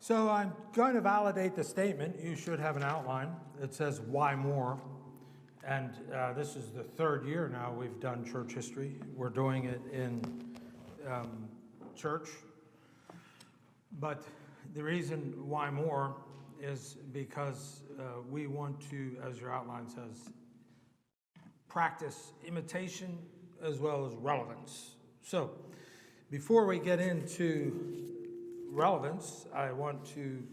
So I'm going to validate the statement. You should have an outline. It says, why more? And this is the third year now we've done church history. We're doing it in church. But the reason why more is because we want to, as your outline says, practice imitation as well as relevance. So before we get into relevance, I want to,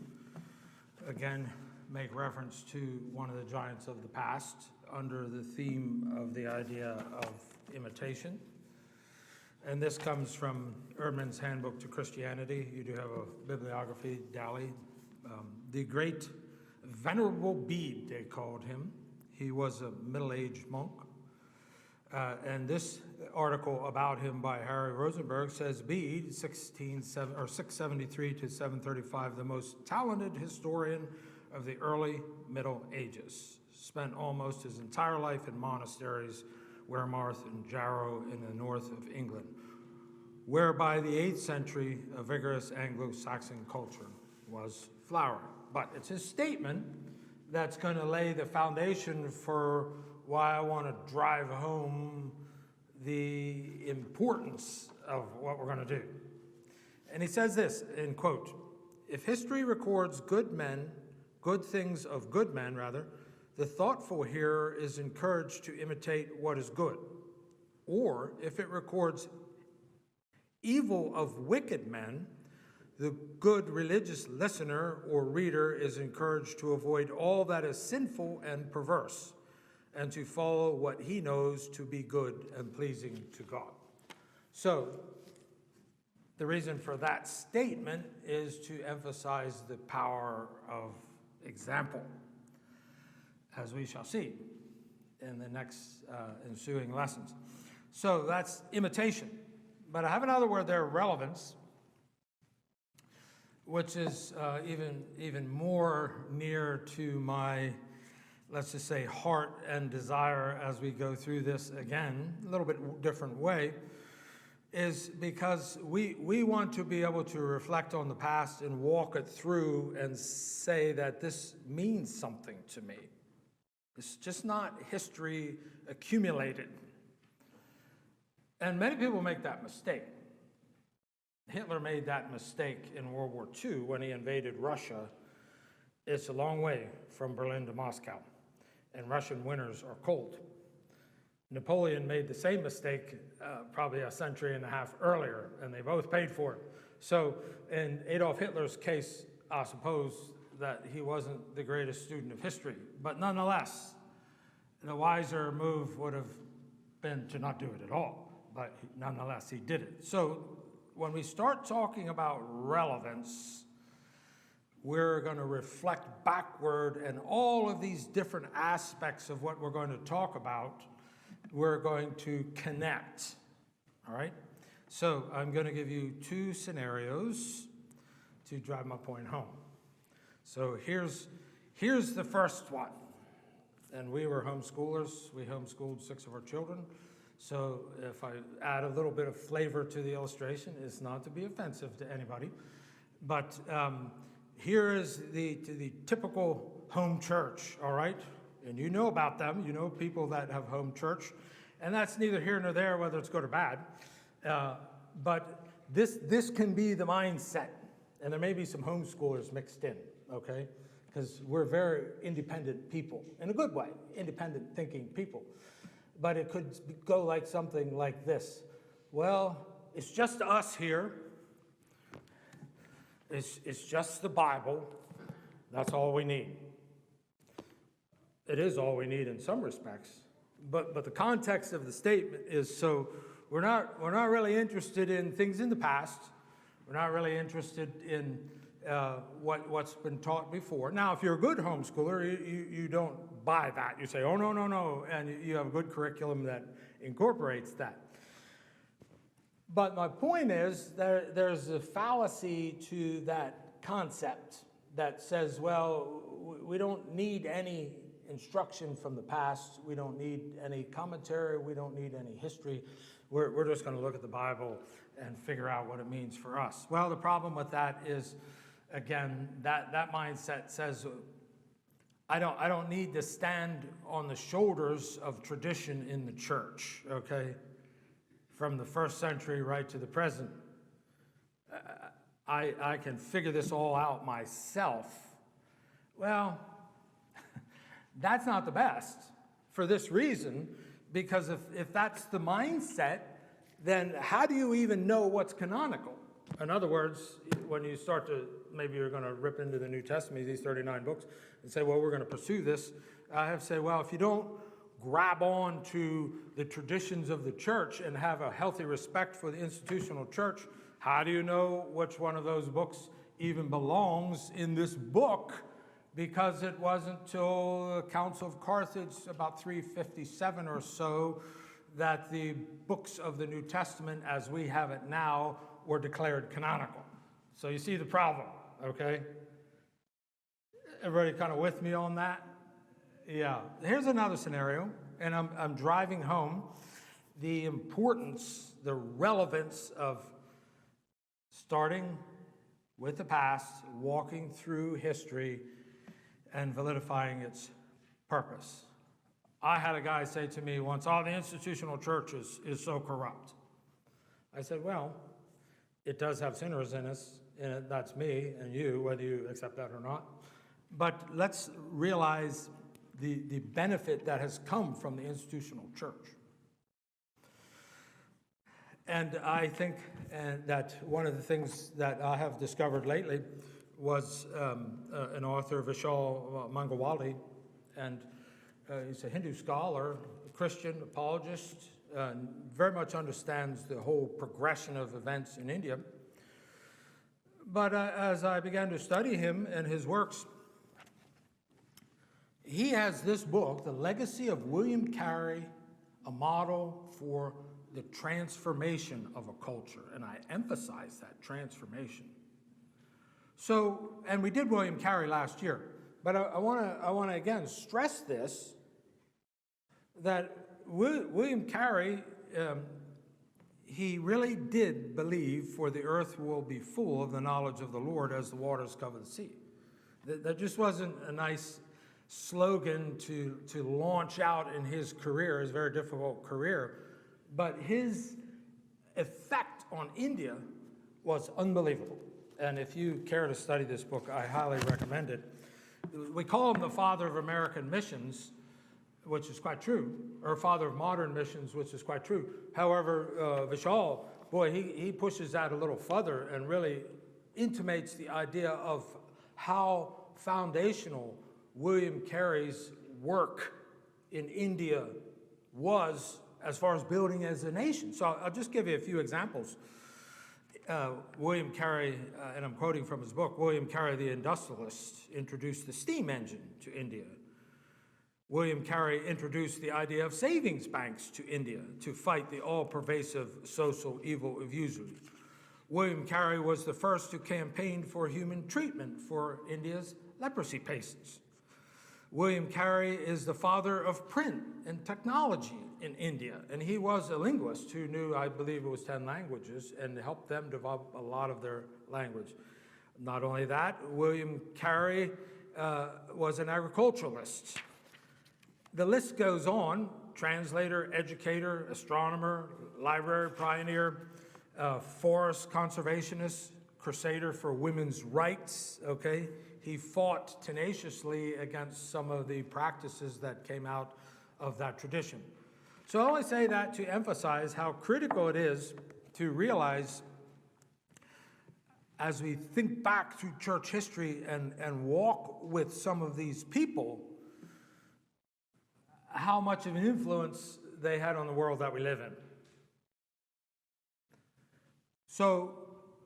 again, make reference to one of the giants of the past under the theme of the idea of imitation. And this comes from Erdman's Handbook to Christianity. You do have a bibliography, Daly. The great Venerable Bede, they called him. He was a middle-aged monk. And this article about him by Harry Rosenberg says, Bede, 673 to 735, the most talented historian of the early Middle Ages, spent almost his entire life in monasteries, Wearmouth and Jarrow in the north of England, where by the 8th century a vigorous Anglo-Saxon culture was flowering. But it's his statement that's going to lay the foundation for why I want to drive home the importance of what we're going to do. And he says this, in quote, if history records good things of good men, the thoughtful hearer is encouraged to imitate what is good. Or if it records evil of wicked men, the good religious listener or reader is encouraged to avoid all that is sinful and perverse, and to follow what he knows to be good and pleasing to God. So the reason for that statement is to emphasize the power of example, as we shall see in the next ensuing lessons. So that's imitation. But I have another word there, relevance, which is even more near to my, let's just say, heart and desire as we go through this again, a little bit different way, is because we want to be able to reflect on the past and walk it through and say that this means something to me. It's just not history accumulated. And many people make that mistake. Hitler made that mistake in World War II when he invaded Russia. It's a long way from Berlin to Moscow, and Russian winters are cold. Napoleon made the same mistake probably a century and a half earlier, and they both paid for it. So in Adolf Hitler's case, I suppose that he wasn't the greatest student of history, but nonetheless, the wiser move would have been to not do it at all, but nonetheless, he did it. So when we start talking about relevance, we're going to reflect backward, and all of these different aspects of what we're going to talk about, we're going to connect, all right? So I'm going to give you two scenarios to drive my point home. So here's the first one. And we were homeschoolers. We homeschooled 6 of our children. So if I add a little bit of flavor to the illustration, it's not to be offensive to anybody. But here is the typical home church, all right? And you know about them. You know people that have home church. And that's neither here nor there, whether it's good or bad. But this can be the mindset. And there may be some homeschoolers mixed in, okay? Because we're very independent people, in a good way, independent thinking people. But it could go like something like this. Well, it's just us here. It's just the Bible. That's all we need. It is all we need in some respects. But the context of the statement is, so we're not really interested in things in the past. We're not really interested in what's been taught before. Now, if you're a good homeschooler, you don't buy that. You say, oh, no, and you have a good curriculum that incorporates that. But my point is, there's a fallacy to that concept that says, well, we don't need any instruction from the past. We don't need any commentary. We don't need any history. We're just going to look at the Bible and figure out what it means for us. Well, the problem with that is again, that mindset says, I don't need to stand on the shoulders of tradition in the church, okay? From the first century right to the present. I can figure this all out myself. Well, that's not the best for this reason, because if that's the mindset, then how do you even know what's canonical? In other words, when you start to, maybe you're going to rip into the New Testament, these 39 books, and say, well, we're going to pursue this, I have to say, well, if you don't grab on to the traditions of the church and have a healthy respect for the institutional church, how do you know which one of those books even belongs in this book? Because it wasn't till the Council of Carthage, about 357 or so, that the books of the New Testament, as we have it now, were declared canonical. So you see the problem, okay? Everybody kind of with me on that? Yeah. Here's another scenario, and I'm driving home the importance, the relevance of starting with the past, walking through history, and validifying its purpose. I had a guy say to me once, oh, the institutional church is so corrupt. I said, well, it does have sinners in it, that's me and you, whether you accept that or not. But let's realize the benefit that has come from the institutional church. And I think that one of the things that I have discovered lately was an author, Vishal Mangawali, and he's a Hindu scholar, a Christian apologist, very much understands the whole progression of events in India. But as I began to study him and his works, he has this book, The Legacy of William Carey, a model for the transformation of a culture. And I emphasize that transformation. So, and we did William Carey last year, but I want to again stress this, that William Carey, he really did believe, for the earth will be full of the knowledge of the Lord as the waters cover the sea. That just wasn't a nice slogan to launch out in his career, his very difficult career, but his effect on India was unbelievable. And if you care to study this book, I highly recommend it. We call him the father of American missions, which is quite true, or father of modern missions, which is quite true. However, Vishal, boy, he pushes that a little further and really intimates the idea of how foundational William Carey's work in India was as far as building as a nation. So I'll just give you a few examples. William Carey, and I'm quoting from his book, William Carey the industrialist introduced the steam engine to India. William Carey introduced the idea of savings banks to India to fight the all-pervasive social evil of usury. William Carey was the first to campaign for human treatment for India's leprosy patients. William Carey is the father of print and technology in India, and he was a linguist who knew, I believe it was 10 languages, and helped them develop a lot of their language. Not only that, William Carey was an agriculturalist. The list goes on: translator, educator, astronomer, library pioneer, forest conservationist, crusader for women's rights, okay? He fought tenaciously against some of the practices that came out of that tradition. So I only say that to emphasize how critical it is to realize, as we think back through church history and walk with some of these people, how much of an influence they had on the world that we live in. So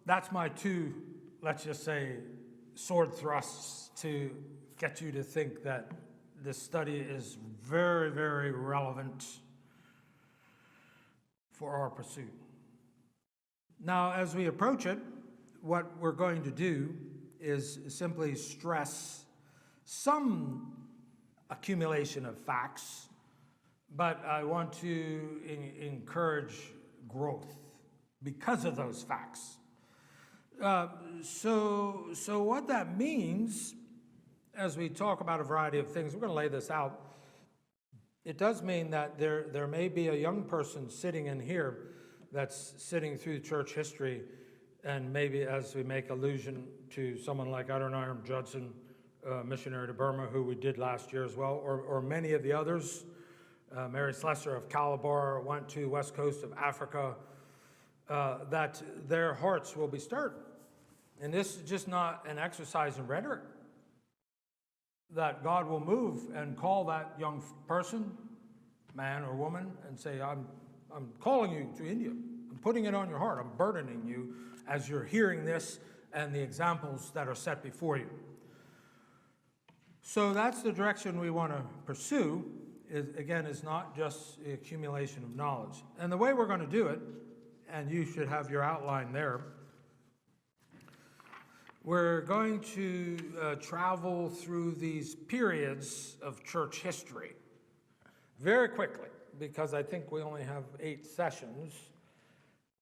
that's my two, let's just say, sword thrusts to get you to think that this study is very, very relevant for our pursuit. Now, as we approach it, what we're going to do is simply stress some accumulation of facts, but I want to encourage growth because of those facts. So what that means, as we talk about a variety of things, we're going to lay this out. It does mean that there may be a young person sitting in here that's sitting through church history, and maybe as we make allusion to someone like Adoniram Judson, missionary to Burma, who we did last year as well, or many of the others. Mary Slessor of Calabar went to west coast of Africa, that their hearts will be stirred. And this is just not an exercise in rhetoric, that God will move and call that young person, man or woman, and say, I'm calling you to India. I'm putting it on your heart. I'm burdening you as you're hearing this and the examples that are set before you. So that's the direction we want to pursue. Is not just the accumulation of knowledge. And the way we're going to do it, and you should have your outline there, we're going to travel through these periods of church history very quickly, because I think we only have 8 sessions,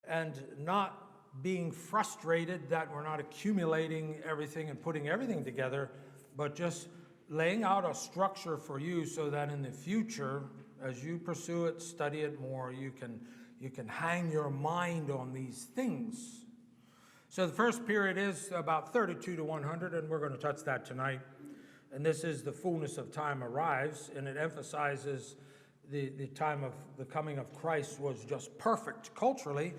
and not being frustrated that we're not accumulating everything and putting everything together, but just laying out a structure for you so that in the future, as you pursue it, study it more, you can hang your mind on these things. So the first period is about 32 to 100, and we're going to touch that tonight. And this is the fullness of time arrives, and it emphasizes the time of the coming of Christ was just perfect culturally.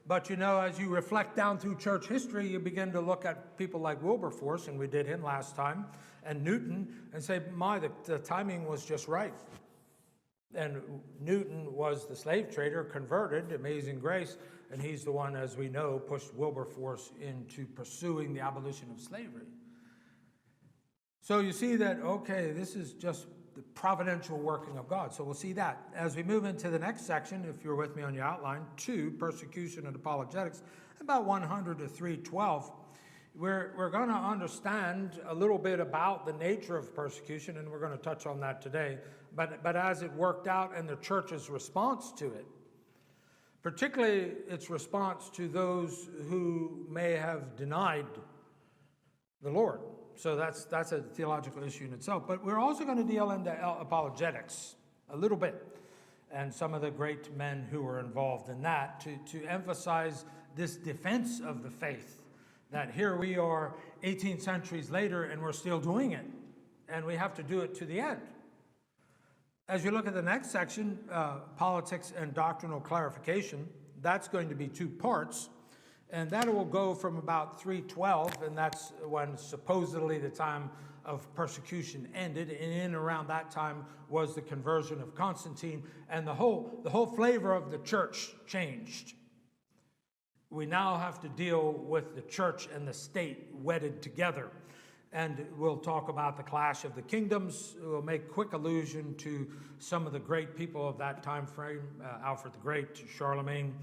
But as you reflect down through church history, you begin to look at people like Wilberforce, and we did him last time, and Newton, and say, the timing was just right. And Newton was the slave trader, converted, amazing grace, and he's the one, as we know, pushed Wilberforce into pursuing the abolition of slavery. So you see that, okay, this is just the providential working of God. So we'll see that. As we move into the next section, if you're with me on your outline, 2, persecution and apologetics, about 100 to 312, we're going to understand a little bit about the nature of persecution, and we're going to touch on that today. But as it worked out and the church's response to it, particularly its response to those who may have denied the Lord. So that's a theological issue in itself. But we're also going to deal into apologetics a little bit, and some of the great men who were involved in that to emphasize this defense of the faith, that here we are 18 centuries later and we're still doing it, and we have to do it to the end. As you look at the next section, politics and doctrinal clarification, that's going to be 2 parts. And that will go from about 312, and that's when supposedly the time of persecution ended. And in around that time was the conversion of Constantine, and the whole flavor of the church changed. We now have to deal with the church and the state wedded together. And we'll talk about the clash of the kingdoms. We'll make quick allusion to some of the great people of that time frame, Alfred the Great, Charlemagne.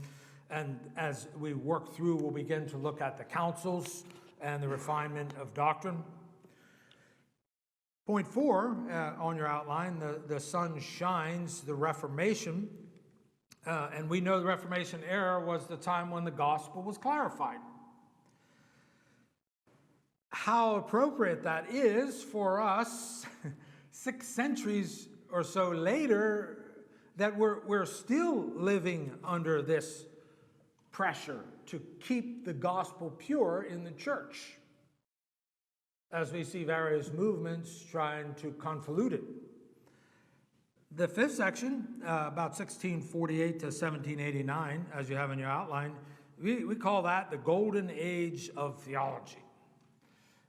And as we work through, we'll begin to look at the councils and the refinement of doctrine. Point 4 on your outline, the sun shines, the Reformation. And we know the Reformation era was the time when the gospel was clarified. How appropriate that is for us 6 centuries or so later, that we're still living under this pressure to keep the gospel pure in the church, as we see various movements trying to convolute it. The 5th section, about 1648 to 1789, as you have in your outline, we call that the golden age of theology.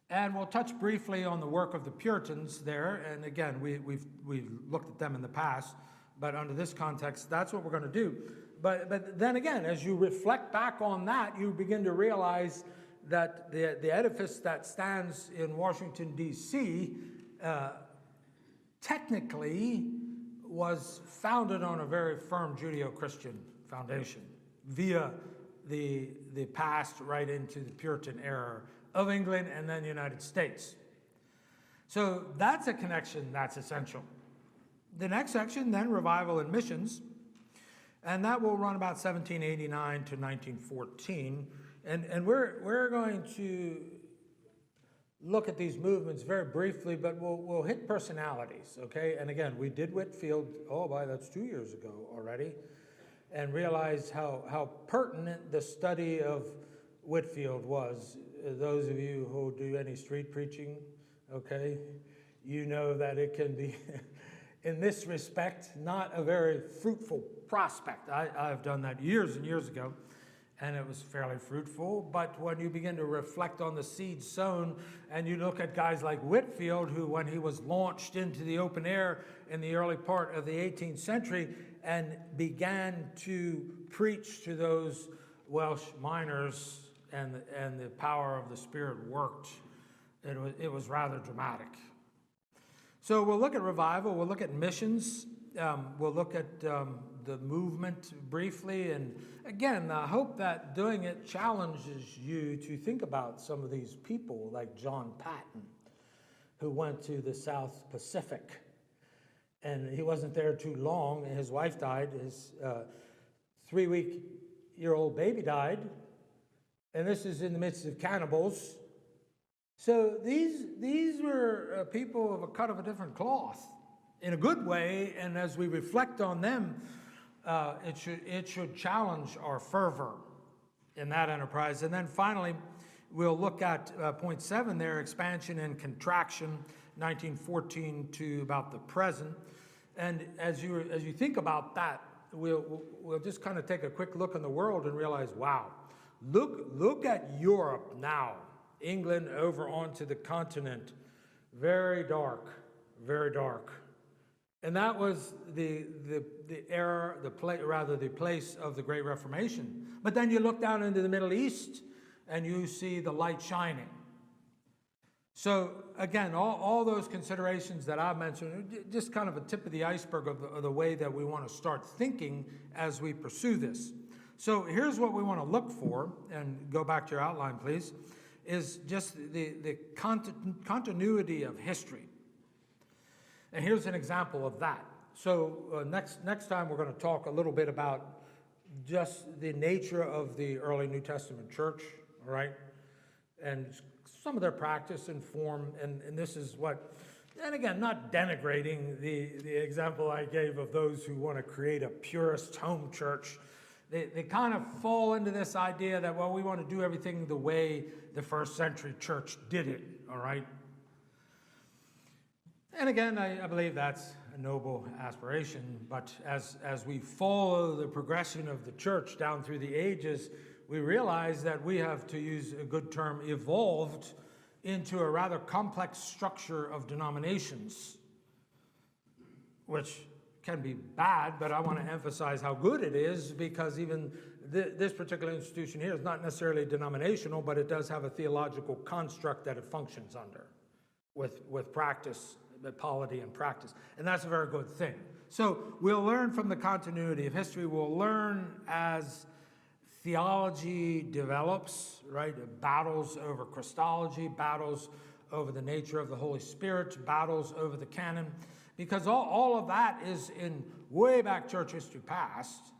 And we'll touch briefly on the work of the Puritans there. And again, we've looked at them in the past, but under this context, that's what we're going to do. But then again, as you reflect back on that, you begin to realize that the edifice that stands in Washington, D.C., technically was founded on a very firm Judeo-Christian foundation via the past right into the Puritan era of England and then the United States. So that's a connection that's essential. The next section, then, revival and missions, and that will run about 1789 to 1914. And we're going to look at these movements very briefly, but we'll hit personalities, okay? And again, we did Whitefield, oh boy, that's 2 years ago already, and realized how pertinent the study of Whitefield was. Those of you who do any street preaching, okay, you know that it can be, in this respect, not a very fruitful prospect. I've done that years and years ago, and it was fairly fruitful. But when you begin to reflect on the seed sown, and you look at guys like Whitefield, who when he was launched into the open air in the early part of the 18th century and began to preach to those Welsh miners, and the power of the Spirit worked, it was rather dramatic. So we'll look at revival, we'll look at missions, we'll look at the movement briefly, and again, I hope that doing it challenges you to think about some of these people like John Patton, who went to the South Pacific, and he wasn't there too long. His wife died, his 3-week-old baby died, and this is in the midst of cannibals. So these were people of a cut of a different cloth, in a good way, and as we reflect on them, it should challenge our fervor in that enterprise. And then finally, we'll look at point 7 there, expansion and contraction, 1914 to about the present. And as you think about that, we'll just kind of take a quick look in the world and realize, wow, look at Europe now, England over onto the continent, very dark, very dark. And that was the era, the place of the Great Reformation. But then you look down into the Middle East and you see the light shining. So again, all those considerations that I've mentioned are just kind of a tip of the iceberg of the way that we want to start thinking as we pursue this. So here's what we want to look for, and go back to your outline, please, is just the continuity of history. And here's an example of that. So next time we're going to talk a little bit about just the nature of the early New Testament church, all right? And some of their practice and form, and this is what, and again, not denigrating the example I gave of those who want to create a purist home church. They kind of fall into this idea that, well, we want to do everything the way the first century church did it, all right? And again, I believe that's a noble aspiration, but as we follow the progression of the church down through the ages, we realize that we have, to use a good term, evolved into a rather complex structure of denominations, which can be bad, but I want to emphasize how good it is, because even this particular institution here is not necessarily denominational, but it does have a theological construct that it functions under with practice, polity and practice, and that's a very good thing. So we'll learn from the continuity of history. We'll learn as theology develops, right? Battles over Christology, battles over the nature of the Holy Spirit, battles over the canon, because all of that is in way back church history past.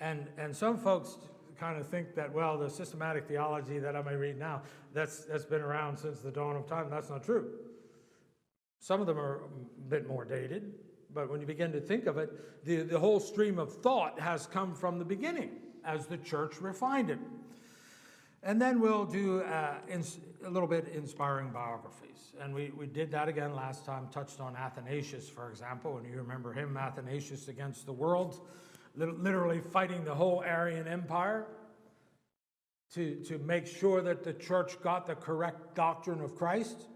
And some folks kind of think that, well, the systematic theology that I may read now, that's been around since the dawn of time. That's not true. Some of them are a bit more dated, but when you begin to think of it, the whole stream of thought has come from the beginning as the church refined it. And then we'll do a little bit inspiring biographies. And we did that again last time, touched on Athanasius, for example, and you remember him, Athanasius against the world, literally fighting the whole Arian Empire to make sure that the church got the correct doctrine of Christ.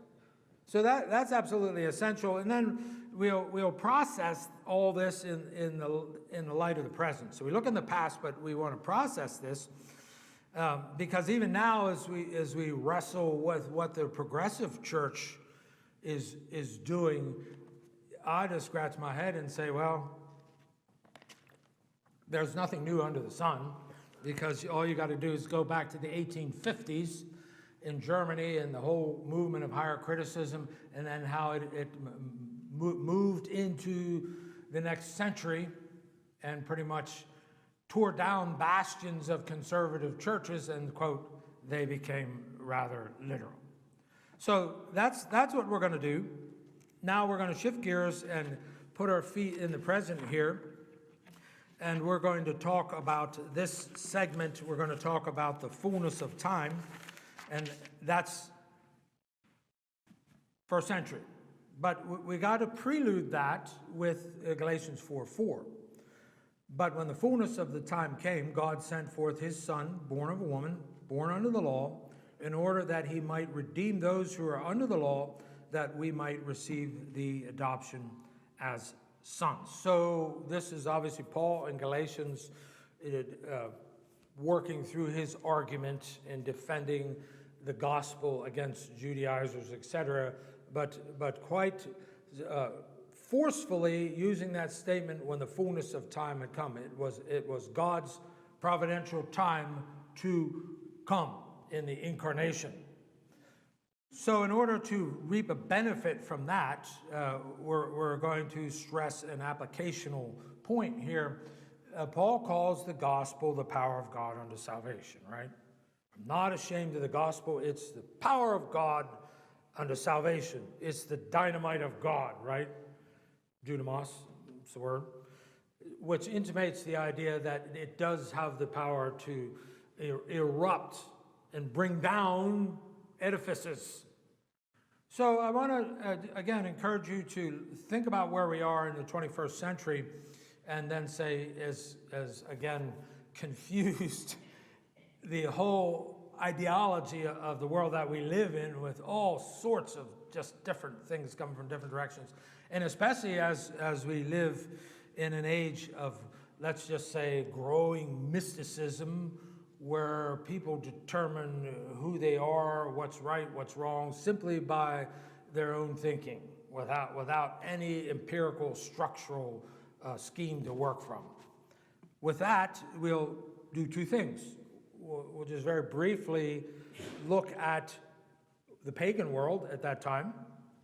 So that's absolutely essential. And then we'll process all this in the light of the present. So we look in the past, but we want to process this because even now, as we wrestle with what the progressive church is doing, I just scratch my head and say, well, there's nothing new under the sun, because all you got to do is go back to the 1850s in Germany and the whole movement of higher criticism, and then how it moved into the next century and pretty much tore down bastions of conservative churches, and, quote, they became rather literal. So that's what we're going to do. Now we're going to shift gears and put our feet in the present here. And we're going to talk about this segment. We're going to talk about the fullness of time. And that's first century. But we got to prelude that with Galatians 4:4. But when the fullness of the time came, God sent forth his Son, born of a woman, born under the law, in order that he might redeem those who are under the law, that we might receive the adoption as sons. So this is obviously Paul in Galatians working through his argument in defending the gospel against Judaizers, etc., but quite forcefully using that statement when the fullness of time had come. It was God's providential time to come in the incarnation. So in order to reap a benefit from that, we're going to stress an applicational point here. Paul calls the gospel the power of God unto salvation, right? I'm not ashamed of the gospel. It's the power of God unto salvation. It's the dynamite of God, right? Dunamis, it's the word, which intimates the idea that it does have the power to erupt and bring down edifices. So I want to, again, encourage you to think about where we are in the 21st century and then say, as again, confused the whole ideology of the world that we live in with all sorts of just different things coming from different directions. And especially as we live in an age of, let's just say, growing mysticism, where people determine who they are, what's right, what's wrong, simply by their own thinking, without any empirical, structural scheme to work from. With that, we'll do two things. We'll just very briefly look at the pagan world at that time,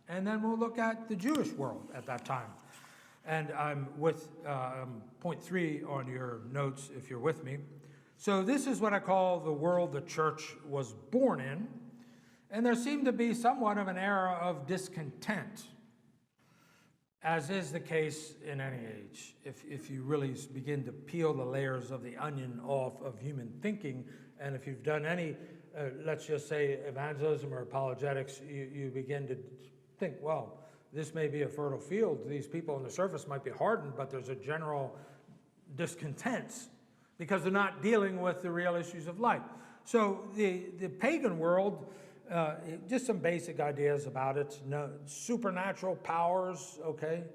and then we'll look at the Jewish world at that time. And I'm with point 3 on your notes, if you're with me. So this is what I call the world the church was born in, and there seemed to be somewhat of an era of discontent, as is the case in any age. If you really begin to peel the layers of the onion off of human thinking, and if you've done any, let's just say, evangelism or apologetics, you begin to think, well, this may be a fertile field. These people on the surface might be hardened, but there's a general discontent because they're not dealing with the real issues of life. So the pagan world, just some basic ideas about it. No, supernatural powers, okay,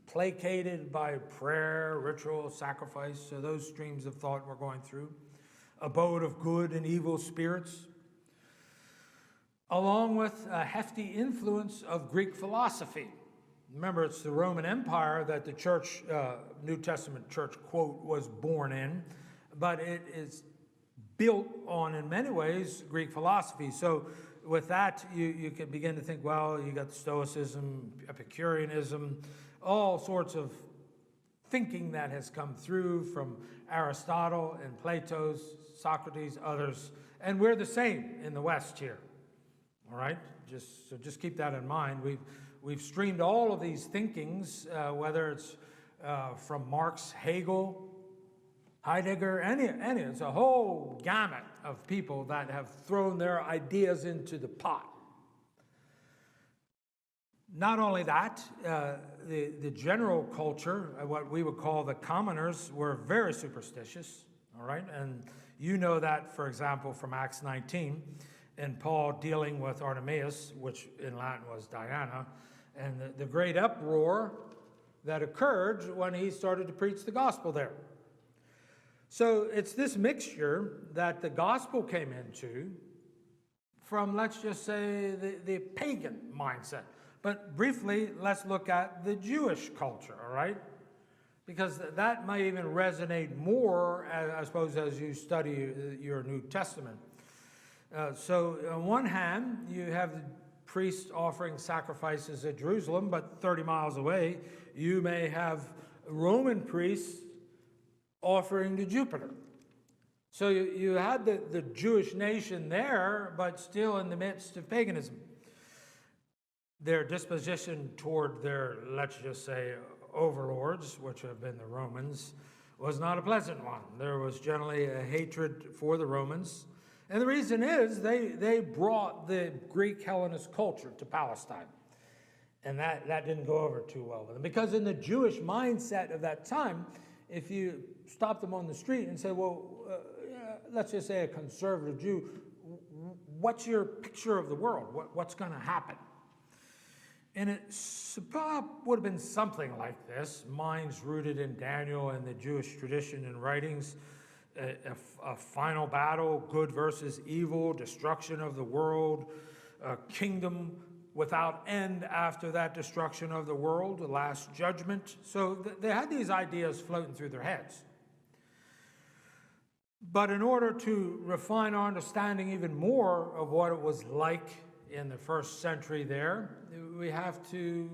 placated by prayer, ritual, sacrifice. So those streams of thought we're going through. Abode of good and evil spirits, along with a hefty influence of Greek philosophy. Remember, it's the Roman Empire that the church, New Testament church, quote, was born in, but it is built on, in many ways, Greek philosophy. So with that, you can begin to think, well, you got Stoicism, Epicureanism, all sorts of thinking that has come through from Aristotle and Plato's, Socrates, others, and we're the same in the West here. All right, just keep that in mind. We've streamed all of these thinkings, whether it's from Marx, Hegel, Heidegger, any. It's a whole gamut of people that have thrown their ideas into the pot. Not only that, the general culture, what we would call the commoners, were very superstitious. All right, and you know that, for example, from Acts 19. And Paul dealing with Artemis, which in Latin was Diana, and the great uproar that occurred when he started to preach the gospel there. So it's this mixture that the gospel came into from, let's just say, the pagan mindset. But briefly, let's look at the Jewish culture, all right? Because that might even resonate more, I suppose, as you study your New Testament. So on one hand, you have the priests offering sacrifices at Jerusalem, but 30 miles away, you may have Roman priests offering to Jupiter. So you had the Jewish nation there, but still in the midst of paganism. Their disposition toward their, let's just say, overlords, which have been the Romans, was not a pleasant one. There was generally a hatred for the Romans. And the reason is they brought the Greek Hellenist culture to Palestine. And that didn't go over too well with them. Because in the Jewish mindset of that time, if you stopped them on the street and said, well, let's just say a conservative Jew, what's your picture of the world? What's going to happen? And it would have been something like this, minds rooted in Daniel and the Jewish tradition and writings, a final battle, good versus evil, destruction of the world, a kingdom without end after that destruction of the world, the last judgment. So they had these ideas floating through their heads. But in order to refine our understanding even more of what it was like in the first century there, we have to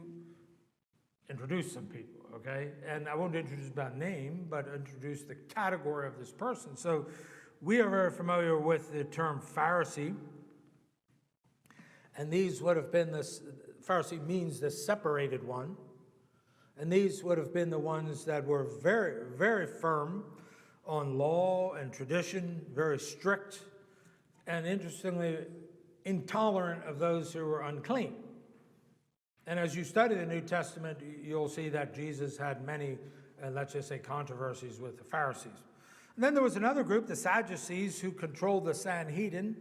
introduce some people, okay? And I won't introduce by name, but introduce the category of this person. So we are very familiar with the term Pharisee. And these would have been this, Pharisee means the separated one. And these would have been the ones that were very, very firm on law and tradition, very strict, and interestingly, intolerant of those who were unclean. And as you study the New Testament, you'll see that Jesus had many, let's just say, controversies with the Pharisees. And then there was another group, the Sadducees, who controlled the Sanhedrin,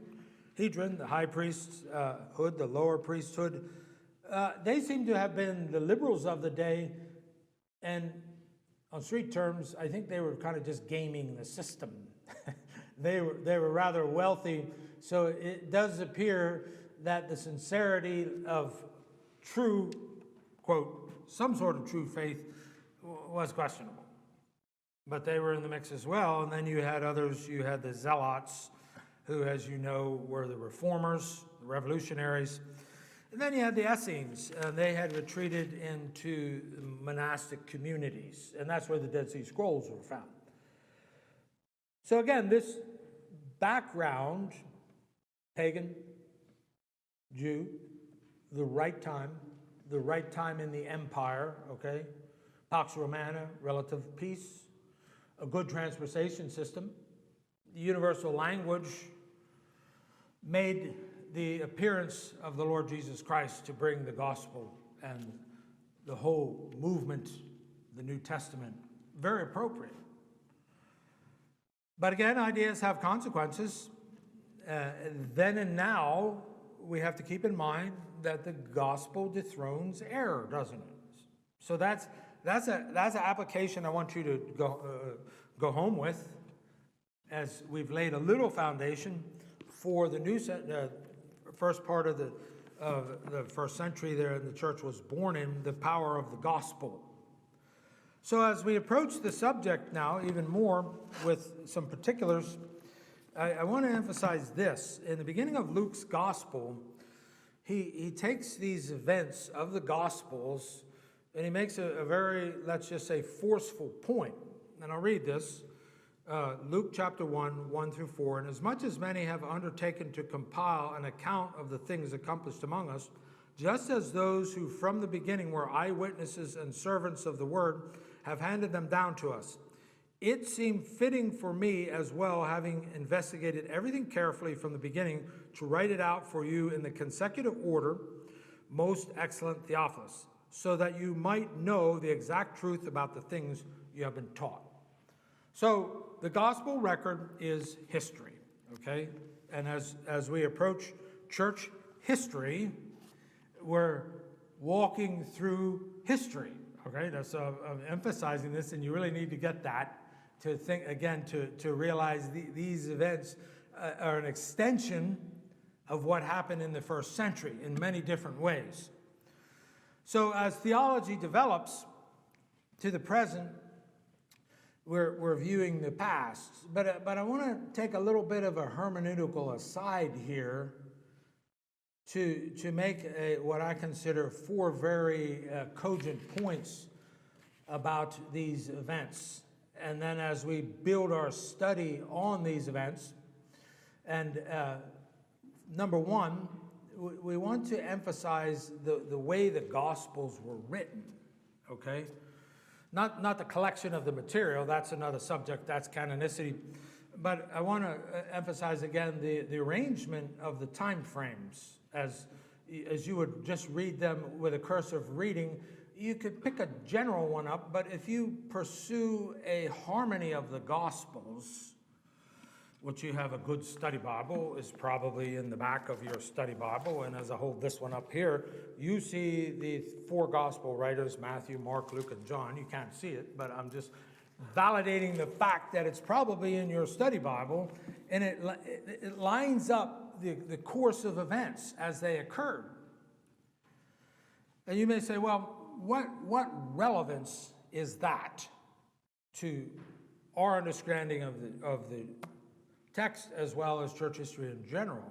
the high priesthood, the lower priesthood. They seem to have been the liberals of the day, and on street terms, I think they were kind of just gaming the system. They were rather wealthy, so it does appear that the sincerity of true, quote, some sort of true faith was questionable. But they were in the mix as well, and then you had others, you had the Zealots, who, as you know, were the reformers, the revolutionaries. And then you had the Essenes, and they had retreated into monastic communities, and that's where the Dead Sea Scrolls were found. So again, this background, pagan, Jew, the right time in the empire, okay? Pax Romana, relative peace, a good transportation system, the universal language, made the appearance of the Lord Jesus Christ to bring the gospel and the whole movement, the New Testament, very appropriate. But again, ideas have consequences. Then and now, we have to keep in mind that the gospel dethrones error, doesn't it? So that's an application I want you to go home with, as we've laid a little foundation for the first part of the first century there, and the church was born in the power of the gospel. So as we approach the subject now, even more with some particulars, I want to emphasize this. In the beginning of Luke's gospel, he takes these events of the gospels and he makes a very, let's just say, forceful point. And I'll read this. Luke chapter 1, 1 through 4. And as much as many have undertaken to compile an account of the things accomplished among us, just as those who from the beginning were eyewitnesses and servants of the word have handed them down to us, it seemed fitting for me as well, having investigated everything carefully from the beginning, to write it out for you in the consecutive order, most excellent Theophilus, so that you might know the exact truth about the things you have been taught. So the gospel record is history, okay? And as we approach church history, we're walking through history, okay? That's I'm emphasizing this, and you really need to get that to think, again, to realize these events are an extension of what happened in the first century in many different ways. So as theology develops to the present, we're viewing the past, but I want to take a little bit of a hermeneutical aside here to make what I consider 4 very cogent points about these events and then as we build our study on these events, and number one, we want to emphasize the way the Gospels were written, okay? Not the collection of the material, that's another subject, that's canonicity. But I want to emphasize again the arrangement of the time frames. As you would just read them with a cursive reading, you could pick a general one up, but if you pursue a harmony of the Gospels, which you have a good study Bible, is probably in the back of your study Bible, and as I hold this one up here, you see the four Gospel writers, Matthew, Mark, Luke, and John. You can't see it, but I'm just validating the fact that it's probably in your study Bible, and it lines up the course of events as they occurred. And you may say, well, what relevance is that to our understanding of the text as well as church history in general?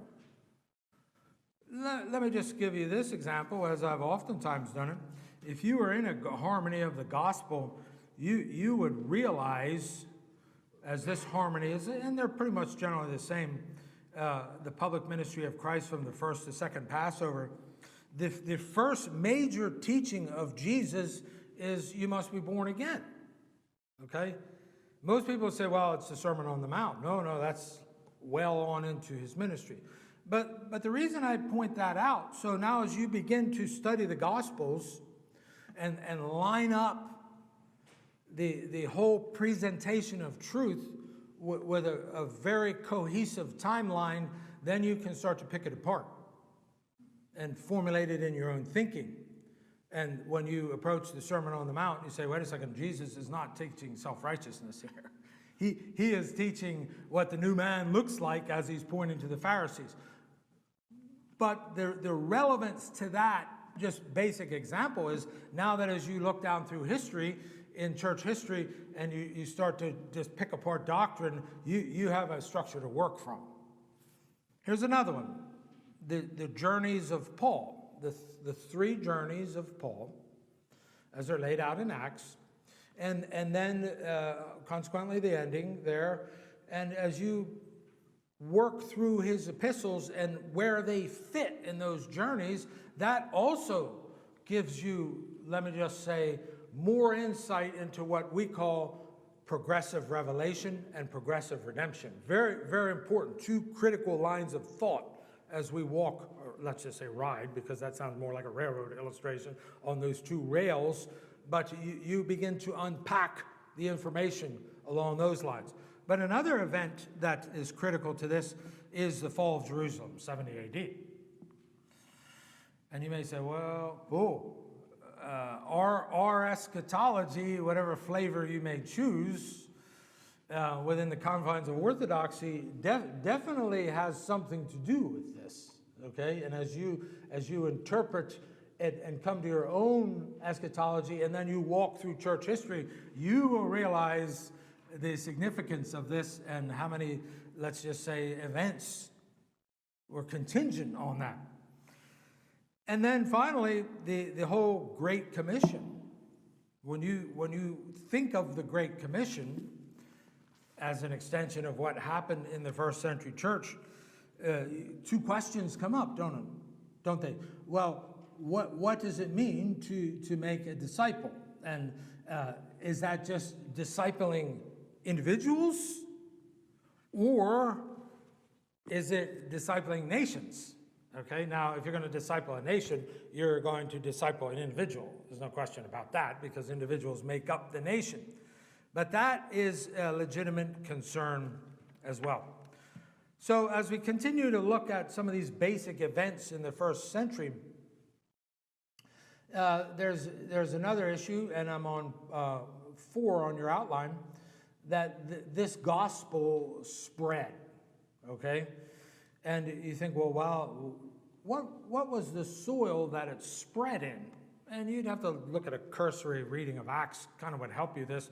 Let me just give you this example, as I've oftentimes done it. If you were in a harmony of the gospel, you would realize, as this harmony is, and they're pretty much generally the same, the public ministry of Christ from the first to second Passover, the first major teaching of Jesus is you must be born again, okay? Most people say, well, it's the Sermon on the Mount. No, that's well on into his ministry. But the reason I point that out, so now as you begin to study the Gospels and line up the whole presentation of truth with a very cohesive timeline, then you can start to pick it apart and formulate it in your own thinking. And when you approach the Sermon on the Mount, you say, wait a second, Jesus is not teaching self-righteousness here. He is teaching what the new man looks like as he's pointing to the Pharisees. But the relevance to that, just basic example, is now that as you look down through history, in church history, and you start to just pick apart doctrine, you have a structure to work from. Here's another one, the journeys of Paul. The three journeys of Paul, as they're laid out in Acts, and then consequently the ending there. And as you work through his epistles and where they fit in those journeys, that also gives you, let me just say, more insight into what we call progressive revelation and progressive redemption. Very, very important, two critical lines of thought as we walk, or let's just say ride, because that sounds more like a railroad illustration, on those two rails, but you begin to unpack the information along those lines. But another event that is critical to this is the fall of Jerusalem, 70 AD. And you may say, well, our eschatology, whatever flavor you may choose, within the confines of orthodoxy, definitely has something to do with this, okay? And as you interpret it and come to your own eschatology, and then you walk through church history, you will realize the significance of this and how many, let's just say, events were contingent on that. And then finally, the whole Great Commission. When you think of the Great Commission as an extension of what happened in the first century church, two questions come up, don't they? Well, what does it mean to make a disciple? And is that just discipling individuals, or is it discipling nations? Okay, now if you're going to disciple a nation, you're going to disciple an individual. There's no question about that, because individuals make up the nation. But that is a legitimate concern as well. So as we continue to look at some of these basic events in the first century, there's another issue, and I'm on 4 on your outline, that this gospel spread, okay? And you think, well, wow, what was the soil that it spread in? And you'd have to look at a cursory reading of Acts, kind of would help you this.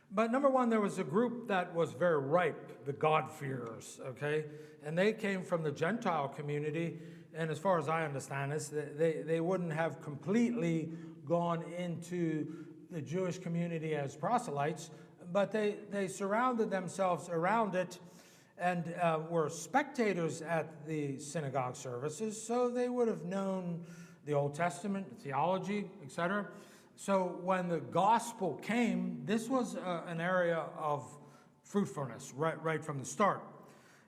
But number one, there was a group that was very ripe, the God-fearers, okay? And they came from the Gentile community, and as far as I understand this, they wouldn't have completely gone into the Jewish community as proselytes. but they surrounded themselves around it and were spectators at the synagogue services, so they would have known the Old Testament, theology, etc. So when the gospel came, this was an area of fruitfulness right from the start.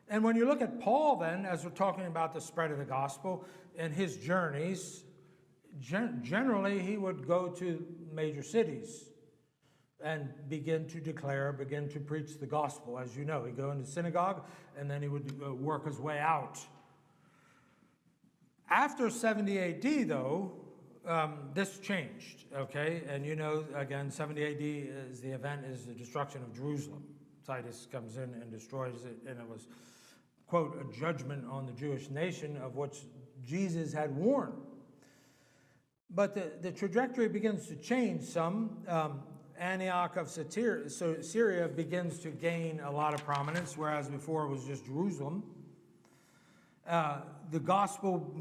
And when you look at Paul then, as we're talking about the spread of the gospel and his journeys, generally he would go to major cities and begin to preach the gospel. As you know, he'd go into synagogue and then he would work his way out. After 70 AD, though, this changed, okay? And you know, again, 70 AD is the destruction of Jerusalem. Titus comes in and destroys it, and it was, quote, a judgment on the Jewish nation of which Jesus had warned. But the trajectory begins to change some. Antioch of Syria begins to gain a lot of prominence, whereas before it was just Jerusalem. The gospel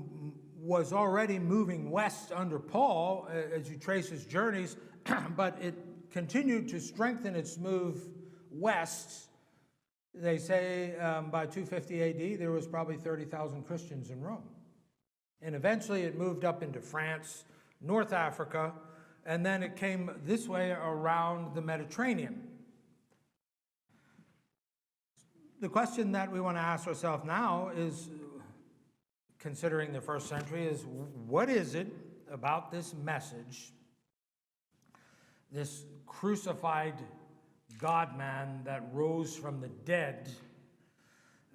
was already moving west under Paul as you trace his journeys, but it continued to strengthen its move west. They say by 250 AD there was probably 30,000 Christians in Rome. And eventually it moved up into France, North Africa, and then it came this way around the Mediterranean. The question that we want to ask ourselves now is, considering the first century, is what is it about this message, this crucified God-man that rose from the dead,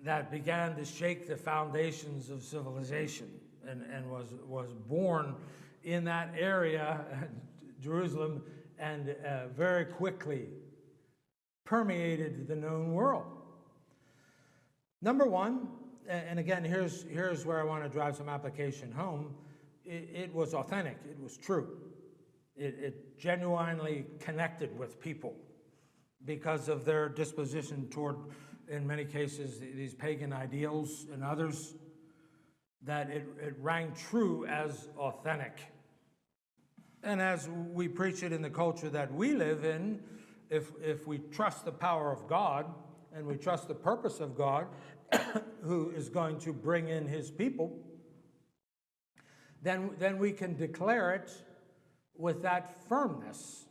that began to shake the foundations of civilization and was born in that area, Jerusalem, and very quickly permeated the known world? Number one, and again, here's where I want to drive some application home. It was authentic. It was true. It genuinely connected with people because of their disposition toward, in many cases, these pagan ideals and others, that it rang true as authentic. And as we preach it in the culture that we live in, if we trust the power of God and we trust the purpose of God, who is going to bring in his people, then we can declare it with that firmness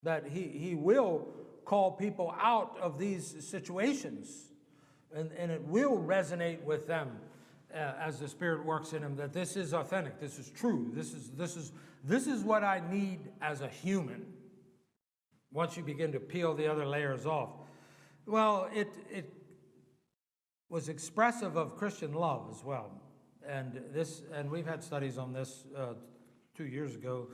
that he will call people out of these situations, and it will resonate with them as the Spirit works in them, that this is authentic, this is true, this is what I need as a human. Once you begin to peel the other layers off, well, it was expressive of Christian love as well. And we've had studies on this 2 years ago.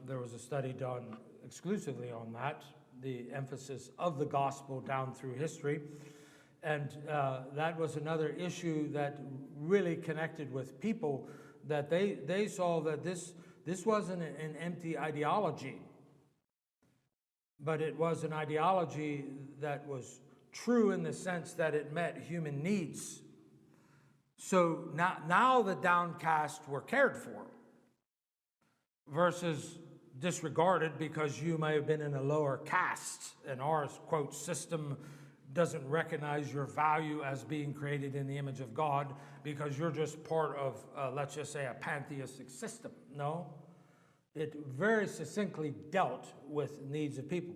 There was a study done exclusively on that, the emphasis of the gospel down through history. And that was another issue that really connected with people, that they saw that this wasn't an empty ideology, but it was an ideology that was true in the sense that it met human needs. So now the downcast were cared for versus disregarded because you may have been in a lower caste, and our, quote, system doesn't recognize your value as being created in the image of God because you're just part of, let's just say, a pantheistic system. No, it very succinctly dealt with needs of people.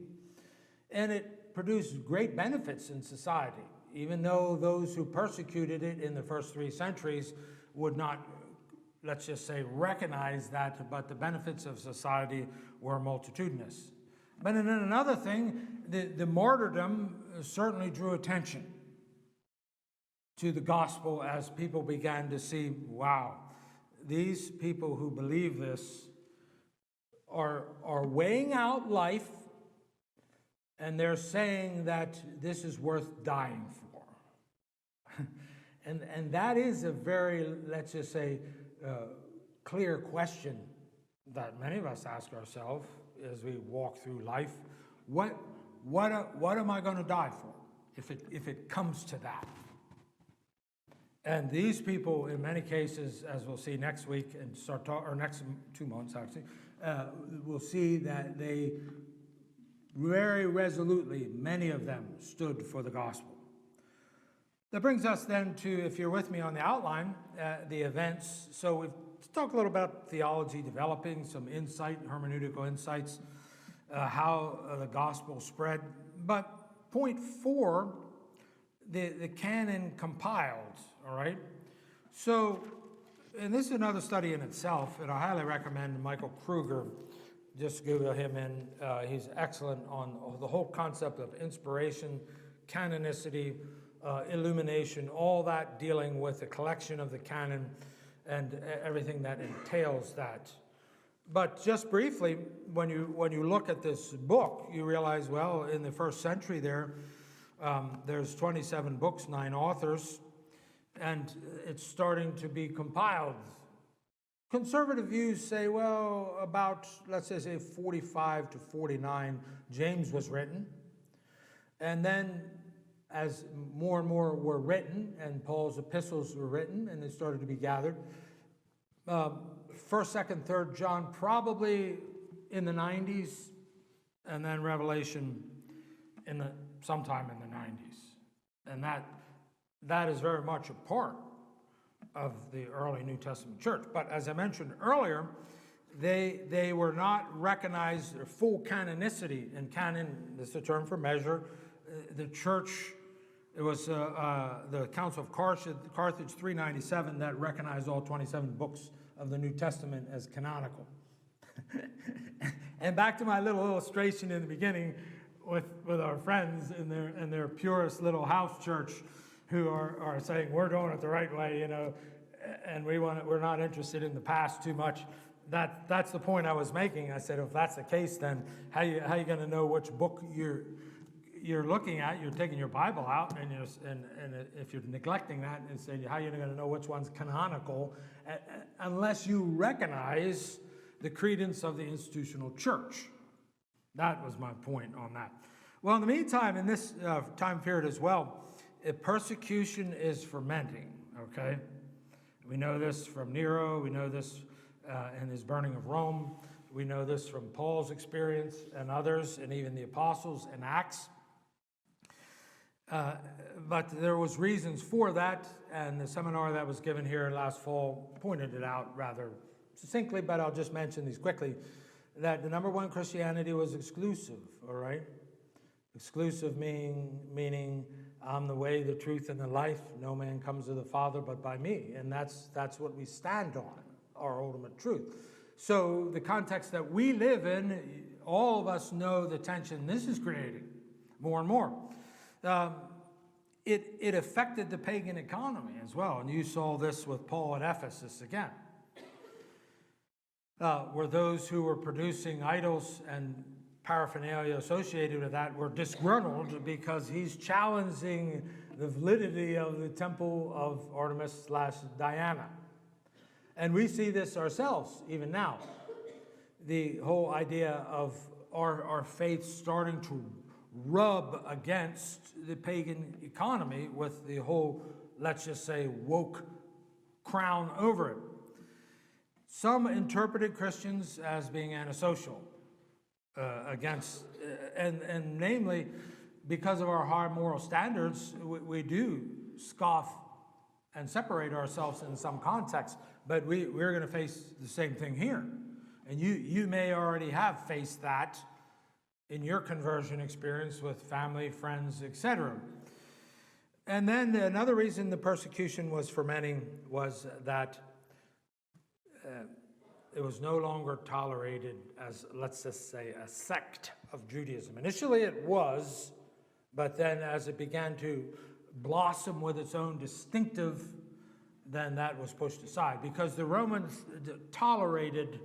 And it produced great benefits in society, even though those who persecuted it in the first 3 centuries would not, let's just say, recognize that, but the benefits of society were multitudinous. But then another thing, the martyrdom certainly drew attention to the gospel as people began to see, wow, these people who believe this are weighing out life, and they're saying that this is worth dying for. and that is a very, let's just say, clear question that many of us ask ourselves as we walk through life. What am I going to die for if it comes to that? And these people, in many cases, as we'll see next week and or next 2 months actually, we'll see that they very resolutely, many of them stood for the gospel. That brings us then to, if you're with me on the outline, the events. So we've talked a little about theology developing, some insight, hermeneutical insights, how the gospel spread. But point 4, the canon compiled, all right? So, and this is another study in itself, and I highly recommend Michael Kruger. Just Google him in. He's excellent on the whole concept of inspiration, canonicity, illumination, all that dealing with the collection of the canon and everything that entails that. But just briefly, when you look at this book, you realize, well, in the first century there's 27 books, 9 authors, and it's starting to be compiled. Conservative views say, well, about, let's say 45 to 49, James was written. And then as more and more were written, and Paul's epistles were written, and they started to be gathered, 1st, 2nd, 3rd John probably in the 90s, and then Revelation sometime in the 90s. And that is very much a part of the early New Testament church. But as I mentioned earlier, they were not recognized their full canonicity. And canon is the term for measure. The church, it was the Council of Carthage 397 that recognized all 27 books of the New Testament as canonical. And back to my little illustration in the beginning with our friends in their purest little house church who are saying, we're doing it the right way, and we're not interested in the past too much. That's the point I was making. I said, if that's the case, then how you going to know which book you're looking at? You're taking your Bible out, and if you're neglecting that, and saying, how are you going to know which one's canonical unless you recognize the credence of the institutional church? That was my point on that. Well, in the meantime, in this time period as well, persecution is fermenting, okay? We know this from Nero. We know this in his burning of Rome. We know this from Paul's experience and others, and even the apostles in Acts. But there was reasons for that, and the seminar that was given here last fall pointed it out rather succinctly, but I'll just mention these quickly, that the number one Christianity was exclusive, all right? Exclusive meaning I'm the way, the truth, and the life. No man comes to the Father but by me. And that's what we stand on, our ultimate truth. So the context that we live in, all of us know the tension this is creating more and more. It affected the pagan economy as well. And you saw this with Paul at Ephesus again. Where those who were producing idols and paraphernalia associated with that were disgruntled because he's challenging the validity of the temple of Artemis/Diana. And we see this ourselves even now. The whole idea of our faith starting to rub against the pagan economy with the whole, let's just say, woke crown over it. Some interpreted Christians as being antisocial. Against, and namely, because of our high moral standards, we do scoff and separate ourselves in some context, but we're going to face the same thing here. And you may already have faced that in your conversion experience with family, friends, etc. And then another reason the persecution was fermenting was that it was no longer tolerated as, let's just say, a sect of Judaism. Initially it was, but then as it began to blossom with its own distinctive, then that was pushed aside. Because the Romans tolerated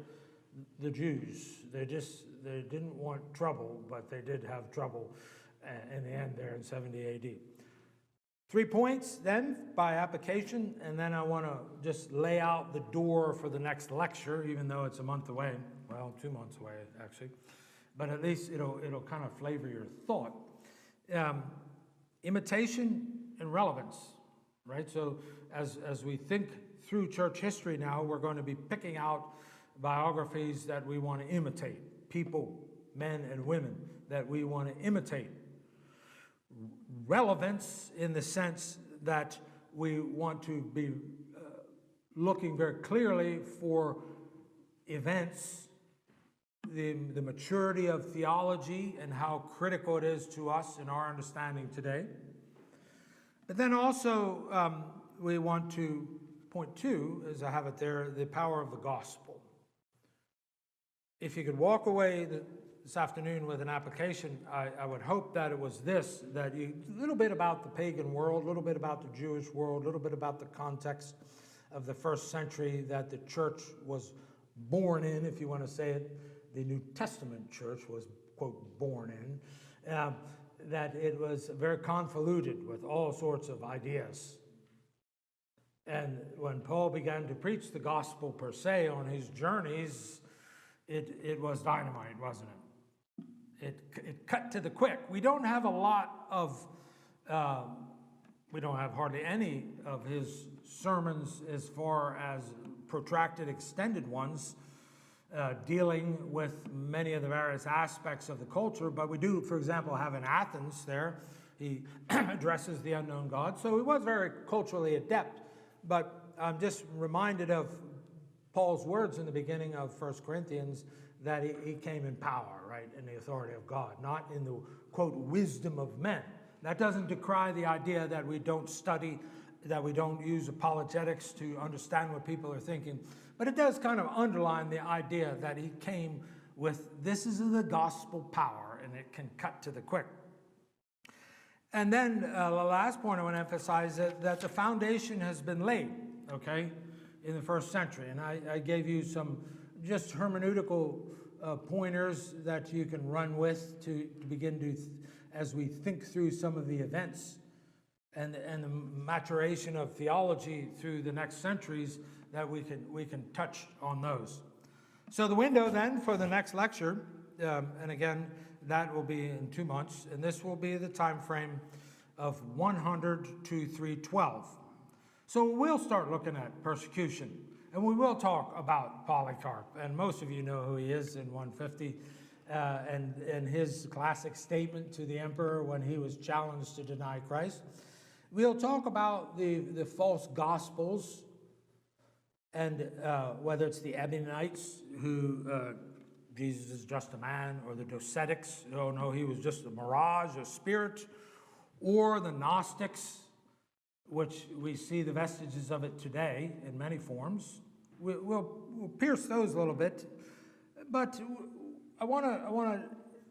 the Jews. They didn't want trouble, but they did have trouble in the end there in 70 AD. 3 points then by application, and then I want to just lay out the door for the next lecture, even though it's a month away. Well, 2 months away, actually. But at least it'll kind of flavor your thought. Imitation and relevance, right? So as we think through church history now, we're going to be picking out biographies that we want to imitate, people men and women that we want to imitate. Relevance in the sense that we want to be looking very clearly for events, the maturity of theology and how critical it is to us in our understanding today. But then also we want to point to, as I have it there, the power of the gospel. If you could walk away this afternoon with an application, I would hope that it was this, that a little bit about the pagan world, a little bit about the Jewish world, a little bit about the context of the first century that the church was born in, if you want to say it. The New Testament church was, quote, born in, that it was very convoluted with all sorts of ideas. And when Paul began to preach the gospel per se on his journeys, it was dynamite, wasn't it? It cut to the quick. We don't have a lot of, we don't have hardly any of his sermons as far as protracted, extended ones, dealing with many of the various aspects of the culture. But we do, for example, have in Athens there, he addresses the unknown God. So he was very culturally adept. But I'm just reminded of Paul's words in the beginning of 1 Corinthians that he came in power, right, in the authority of God, not in the, quote, wisdom of men. That doesn't decry the idea that we don't study, that we don't use apologetics to understand what people are thinking. But it does kind of underline the idea that he came with, this is the gospel power, and it can cut to the quick. And then the last point I want to emphasize is that the foundation has been laid, okay, in the first century. And I gave you some just hermeneutical pointers that you can run with to begin to, as we think through some of the events and the maturation of theology through the next centuries, that we can touch on those. So the window then for the next lecture, and again, that will be in 2 months, and this will be the time frame of 100 to 312. So we'll start looking at persecution, and we will talk about Polycarp, and most of you know who he is in 150, and his classic statement to the emperor when he was challenged to deny Christ. We'll talk about the false gospels, and whether it's the Ebionites, who Jesus is just a man, or the Docetics, oh no, he was just a mirage, a spirit, or the Gnostics, which we see the vestiges of it today in many forms. We'll pierce those a little bit, but I want to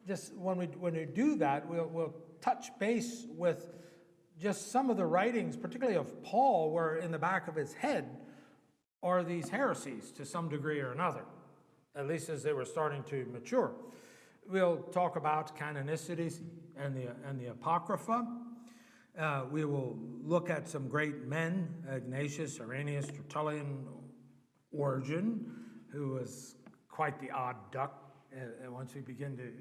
just when we do that, we'll touch base with just some of the writings, particularly of Paul, where in the back of his head are these heresies to some degree or another, at least as they were starting to mature. We'll talk about canonicities and the Apocrypha. We will look at some great men, Ignatius, Irenaeus, Tertullian, Origen, who was quite the odd duck. And once we begin to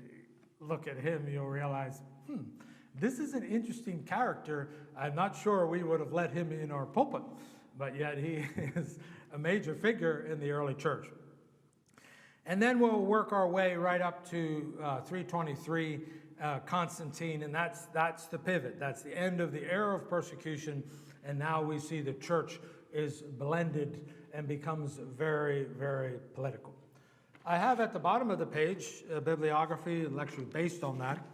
look at him, you'll realize, this is an interesting character. I'm not sure we would have let him in our pulpit, but yet he is a major figure in the early church. And then we'll work our way right up to 323, Constantine, and that's the pivot. That's the end of the era of persecution, and now we see the church is blended and becomes very, very political. I have at the bottom of the page a bibliography, a lecture based on that.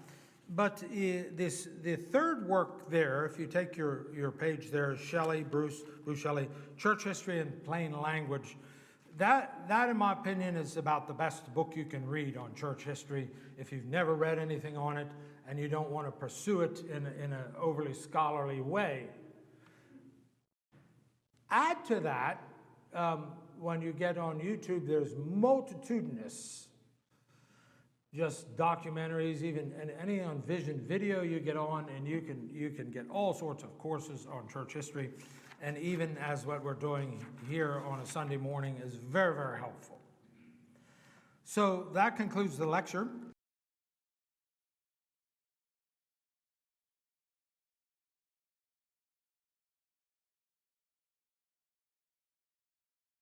But the third work there, if you take your page there, Shelley, Bruce Shelley, Church History in Plain Language, that in my opinion is about the best book you can read on church history if you've never read anything on it and you don't want to pursue it in an overly scholarly way. Add to that, when you get on YouTube, there's multitudinous just documentaries, even and any on Vision Video you get on, and you can get all sorts of courses on church history, and even as what we're doing here on a Sunday morning is very, very helpful. So that concludes the lecture.